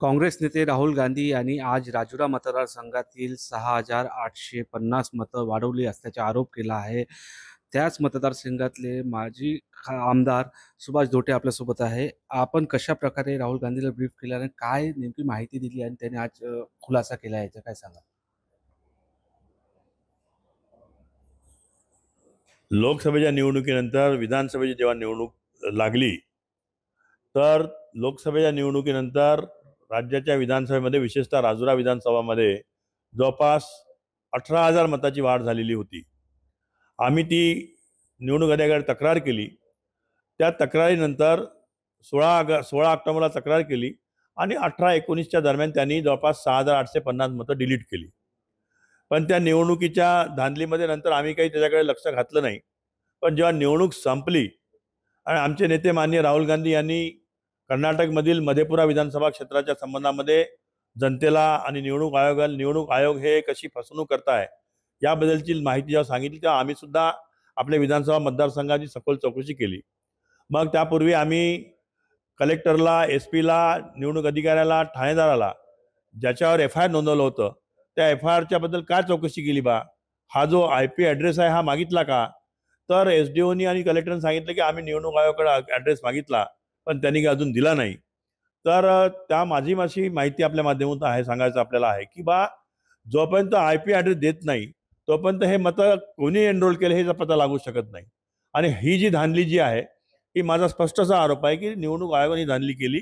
काँग्रेस नेते राहुल गांधी यांनी आज राजुरा मतदारसंघातील 6,850 मतं वाढवली असल्याचा आरोप केला आहे. त्याच मतदारसंघातले माजी आमदार सुभाष धोटे आपल्यासोबत आहे. आपण कशाप्रकारे राहुल गांधीला ब्रीफ केलं आणि काय नेमकी माहिती दिली आणि त्याने आज खुलासा केला याचं काय सांगा? लोकसभेच्या निवडणुकीनंतर विधानसभेची जेव्हा निवडणूक लागली तर लोकसभेच्या निवडणुकीनंतर राज्याच्या विधानसभेमध्ये विशेषतः राजुरा विधानसभामध्ये जवळपास 18,000 मताची वाढ झालेली होती. आम्ही ती निवडणूक आयोगाकडे तक्रार केली. त्या तक्रारीनंतर 16 ऑक्टोबरला तक्रार केली आणि 18-19च्या दरम्यान त्यांनी जवळपास 6,850 मतं डिलीट केली. पण त्या निवडणुकीच्या धांदलीमध्ये नंतर आम्ही काही त्याच्याकडे लक्ष घातलं नाही. पण जेव्हा निवडणूक संपली आणि आमचे नेते माननीय राहुल गांधी यांनी कर्नाटकमधील मधेपुरा विधानसभा क्षेत्राच्या संबंधामध्ये जनतेला आणि निवडणूक आयोग हे कशी फसवणूक करताय याबद्दलची माहिती जेव्हा सांगितली तेव्हा आम्ही सुद्धा आपल्या विधानसभा मतदारसंघाची सखोल चौकशी केली. मग त्यापूर्वी आम्ही कलेक्टरला, SP ला, निवडणूक अधिकाऱ्याला, ठाणेदाराला ज्याच्यावर FIR नोंदवलं होतं त्या FIRच्या बद्दल काय चौकशी केली बा, हा जो IP ॲड्रेस आहे हा मागितला का? तर SDOनी आणि कलेक्टरने सांगितलं की आम्ही निवडणूक आयोगाकडे ॲड्रेस मागितला पण त्यांनी काही अजून दिला नाही. तर त्या माझी माहिती आपल्या माध्यमातून आहे सांगायचं आपल्याला आहे की बा जोपर्यंत IP ॲड्रेस देत नाही तोपर्यंत हे मतं कोणी एनरोल केले हे पता लागू शकत नाही. आणि ही जी धांदली जी आहे ही माझा स्पष्ट असा आरोप आहे की निवडणूक आयोगाने धांदली केली.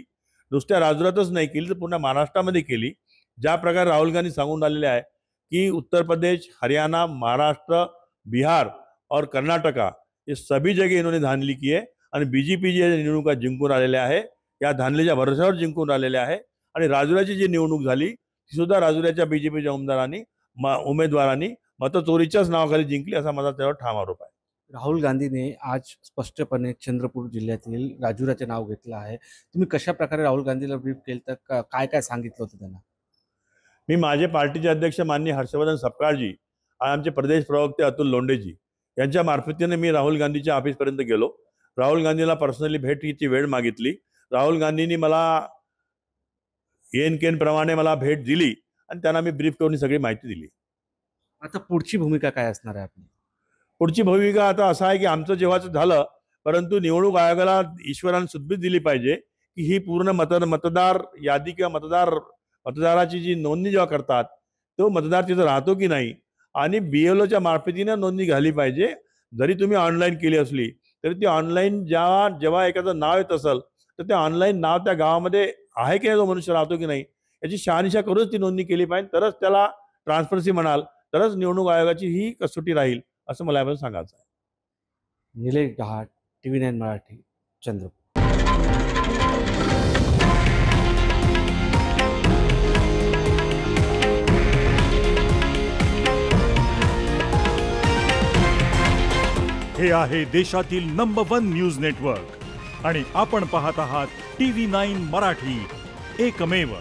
नुसत्या राजुरातच नाही केली तर पूर्ण महाराष्ट्रामध्ये केली. ज्या प्रकारे राहुल गांधी सांगून राहिलेले आहे कि उत्तर प्रदेश, हरियाणा, महाराष्ट्र, बिहार और कर्नाटका ये सभी जगह इन्होंने धांदली की है आणि BJP जे निवडणुका जिंकून आलेल्या आहे या धांदलीच्या भरोश्यावर जिंकून आलेल्या आहे. आणि राजुराची जी निवडणूक झाली ती सुद्धा राजुराच्या BJPच्या उमेदवारांनी मतचोरीच्याच नावाखाली जिंकली असा माझा त्यावर ठाम आरोप आहे. राहुल गांधीने आज स्पष्टपणे चंद्रपूर जिल्ह्यातील राजुराचे नाव घेतलं आहे. तुम्ही कशा प्रकारे राहुल गांधीला ब्रीफ केलं तर काय काय सांगितलं होतं त्यांना? मी माझे पार्टीचे अध्यक्ष माननीय हर्षवर्धन सपकाळजी आणि आमचे प्रदेश प्रवक्ते अतुल लोंढेजी यांच्या मार्फतीने मी राहुल गांधीच्या ऑफिसपर्यंत गेलो. राहुल गांधीला पर्सनली भेटीची वेळ मागितली. राहुल गांधींनी मला ENKN प्रमाणे मला भेट दिली आणि त्यांना मी ब्रीफ करून सगळी माहिती दिली. आता पुढची भूमिका काय असणार आहे आपली? पुढची भूमिका आता असं आहे की आमचं जेव्हाच झालं परंतु निवडणूक आयोगाला ईश्वराने सुद्बीत दिली पाहिजे की ही पूर्ण मतदार यादी किंवा मतदाराची जी नोंदणी जेव्हा करतात तो मतदार तिथं राहतो की नाही आणि BLOच्या मार्फतीने नोंदणी झाली पाहिजे. जरी तुम्ही ऑनलाईन केली असली तरी ती ऑनलाईन जेव्हा एखादं नाव येत असेल तर ते ऑनलाईन नाव त्या गावामध्ये आहे की नाही, तो मनुष्य राहतो की नाही याची शहानिशा करूनच ती नोंदणी केली पाहिजे. तरच त्याला ट्रान्सपरन्सी म्हणाल, तरच निवडणूक आयोगाची ही कसोटी राहील असं मला याबद्दल सांगायचं आहे. निलेश गहाट, TV9 मराठी, चंद्रपूर. हे आहे देशातील नंबर 1 न्यूज नेटवर्क आणि आपण पाहत आहात TV9 मराठी, एकमेव.